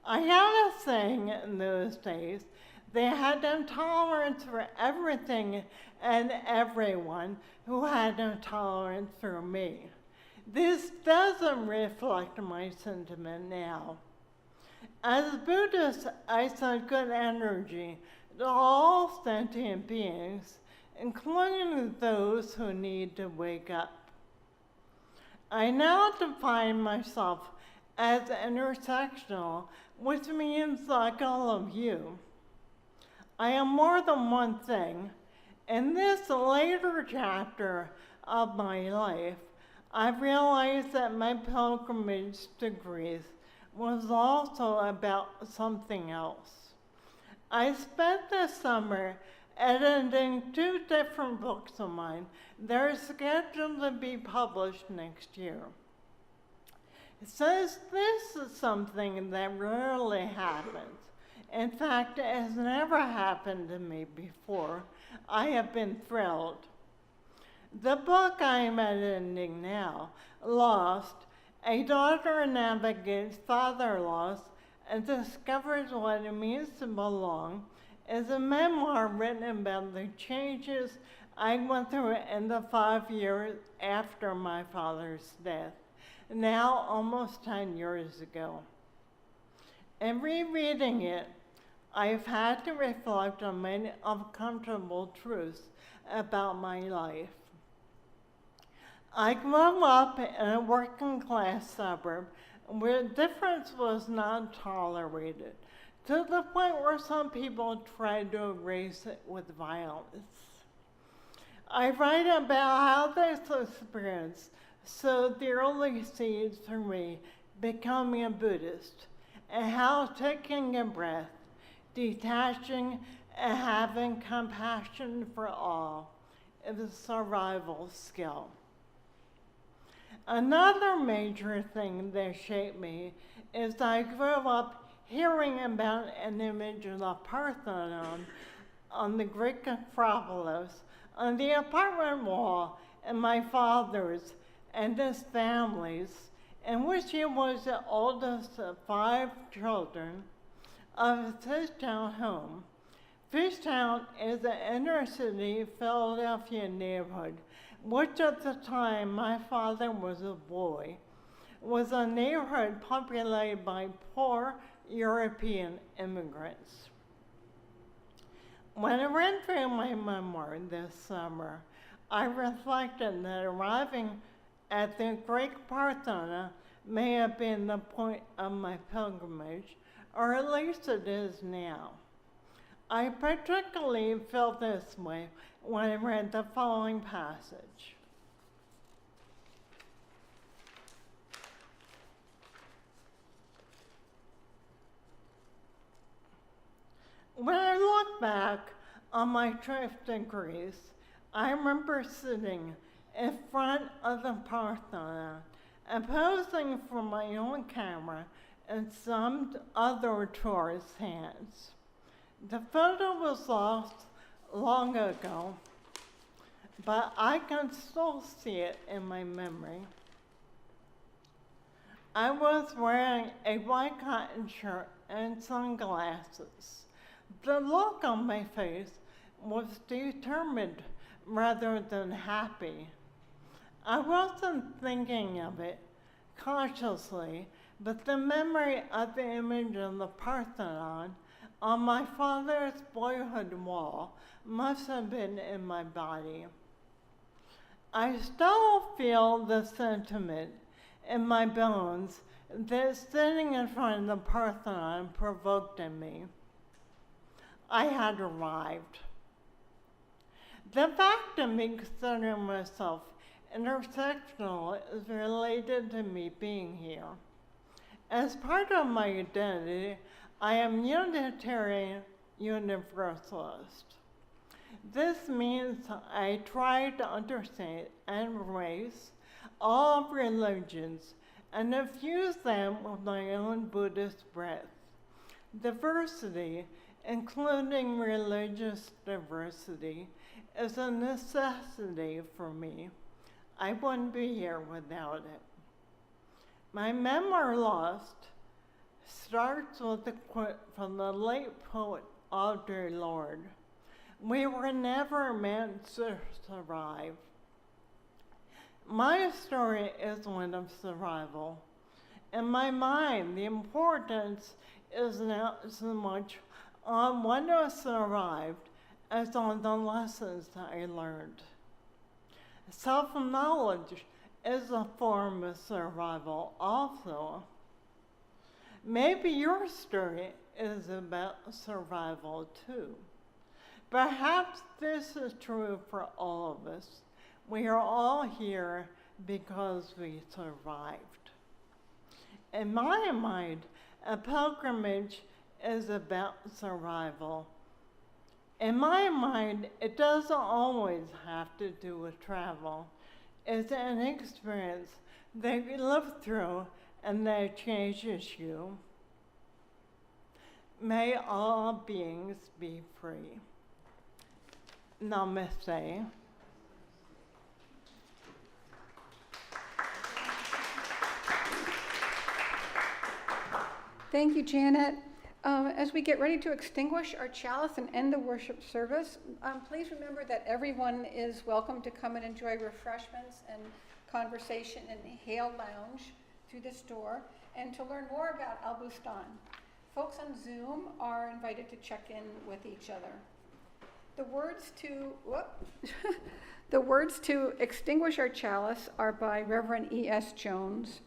I had a saying in those days: they had intolerance for everything and everyone who had intolerance for me. This doesn't reflect my sentiment now. As Buddhists, I send good energy to all sentient beings, including those who need to wake up. I now define myself as intersectional, which means like all of you. I am more than one thing. In this later chapter of my life, I realized that my pilgrimage to Greece was also about something else. I spent the summer editing 2 different books of mine that are scheduled to be published next year. Since this is something that rarely happens, in fact, it has never happened to me before, I have been thrilled. The book I am editing now, Lost, A daughter navigates father loss and discovers what it means to belong is a memoir written about the changes I went through in the 5 years after my father's death, now almost 10 years ago. In rereading it, I've had to reflect on many uncomfortable truths about my life. I grew up in a working class suburb where difference was not tolerated, to the point where some people tried to erase it with violence. I write about how this experience sowed the early seeds for me becoming a Buddhist, and how taking a breath, detaching, and having compassion for all is a survival skill. Another major thing that shaped me is I grew up hearing about an image of the Parthenon on the Greek Acropolis on the apartment wall in my father's and his family's, in which he was the oldest of 5 children, of his Fishtown home. Fishtown is an inner city Philadelphia neighborhood, which at the time my father was a boy, was a neighborhood populated by poor European immigrants. When I read through my memoir this summer, I reflected that arriving at the Great Parthenon may have been the point of my pilgrimage, or at least it is now. I particularly felt this way when I read the following passage. When I look back on my trip to Greece, I remember sitting in front of the Parthenon and posing for my own camera in some other tourist's hands. The photo was lost long ago, but I can still see it in my memory. I was wearing a white cotton shirt and sunglasses. The look on my face was determined rather than happy. I wasn't thinking of it consciously, but the memory of the image of the Parthenon on my father's boyhood wall must have been in my body. I still feel the sentiment in my bones that sitting in front of the Parthenon provoked in me. I had arrived. The fact of me considering myself intersectional is related to me being here. As part of my identity, I am Unitarian Universalist. This means I try to understand and embrace all religions and infuse them with my own Buddhist breath. Diversity, including religious diversity, is a necessity for me. I wouldn't be here without it. My memoir, Lost, starts with a quote from the late poet Audre Lorde. We were never meant to survive. My story is one of survival. In my mind, the importance is not so much on what I survived as on the lessons I learned. Self-knowledge is a form of survival also. Maybe your story is about survival too. Perhaps this is true for all of us. We are all here because we survived. In my mind, a pilgrimage is about survival. In my mind, it doesn't always have to do with travel. It's an experience that you live through and that changes you. May all beings be free. Namaste. Thank you, Janet. As we get ready to extinguish our chalice and end the worship service, please remember that everyone is welcome to come and enjoy refreshments and conversation in the Hale Lounge through this door, and to learn more about Al Bustan. Folks on Zoom are invited to check in with each other. The words to extinguish our chalice are by Reverend E.S. Jones.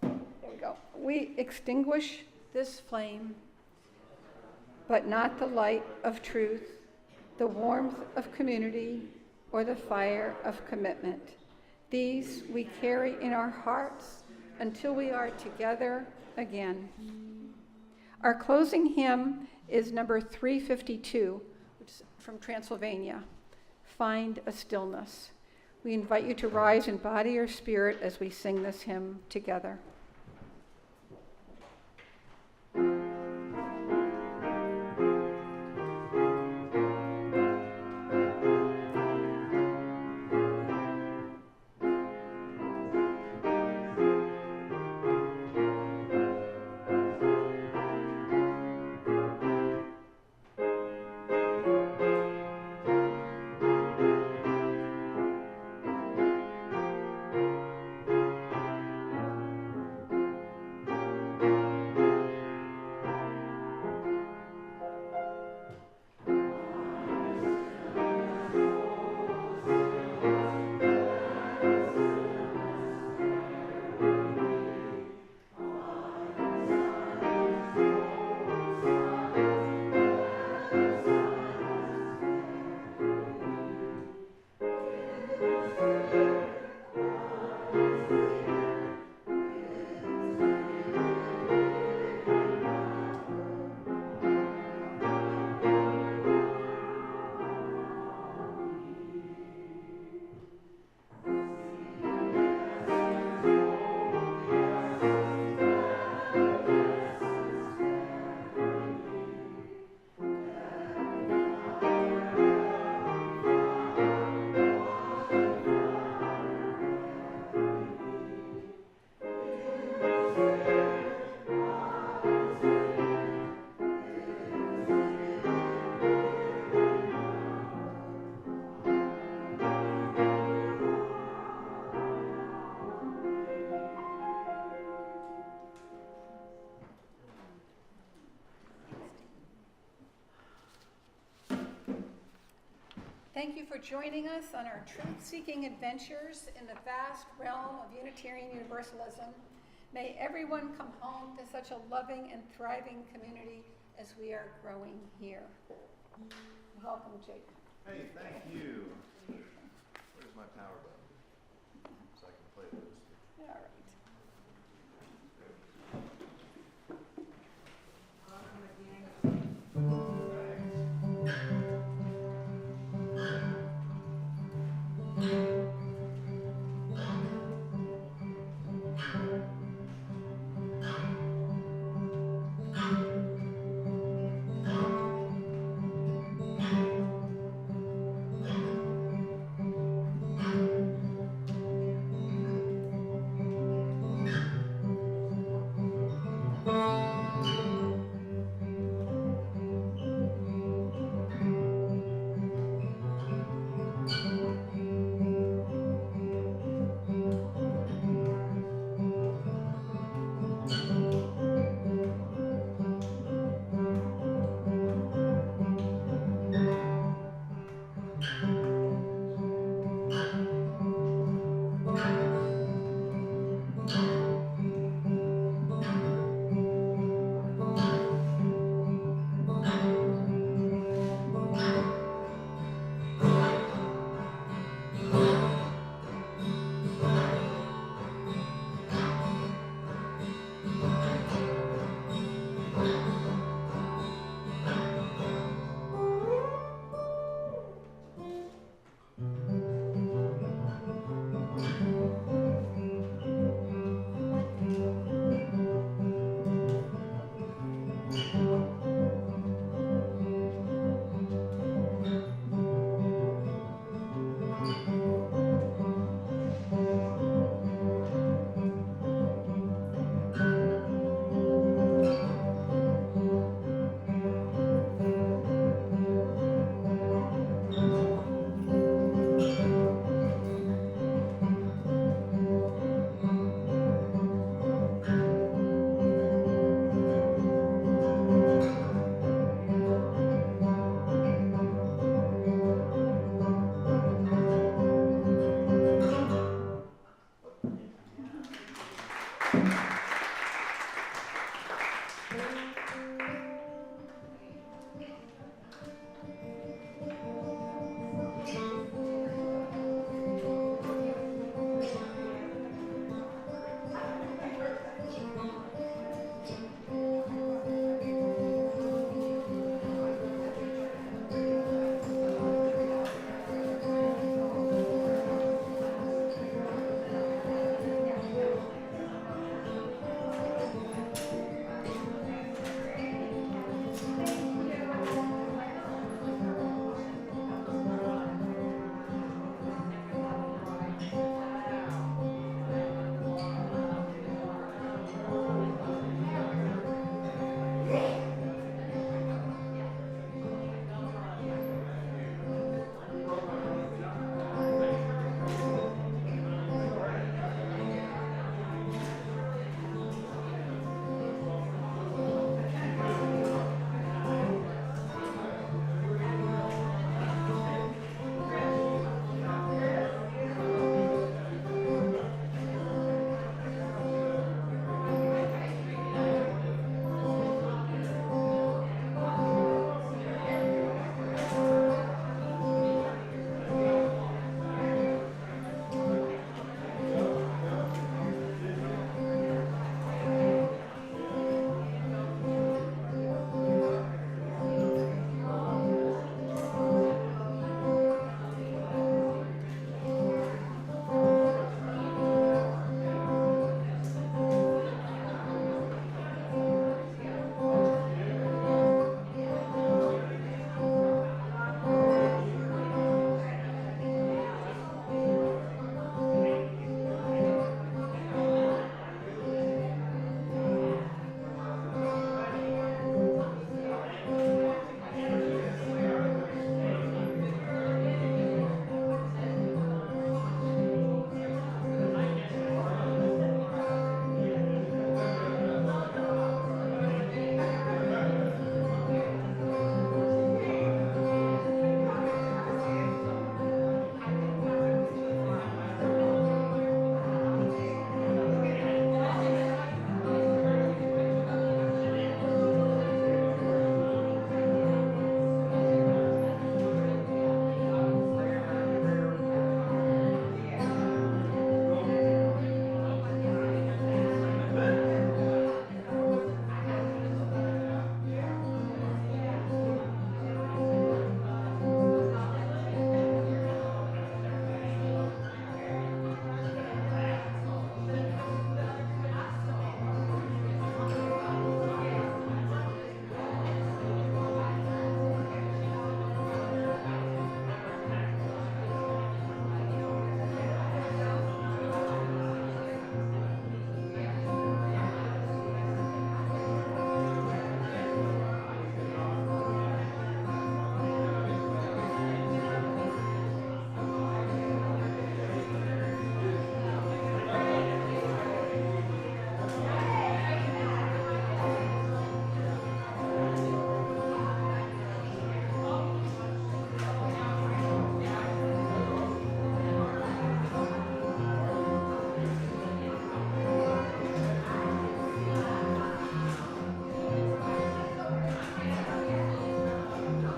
There we go. We extinguish this flame, but not the light of truth, the warmth of community, or the fire of commitment. These we carry in our hearts until we are together again. Our closing hymn is number 352, which is from Transylvania, Find a Stillness. We invite you to rise in body or spirit as we sing this hymn together. Thank you for joining us on our truth-seeking adventures in the vast realm of Unitarian Universalism. May everyone come home to such a loving and thriving community as we are growing here. Welcome, Jake. Hey, thanks.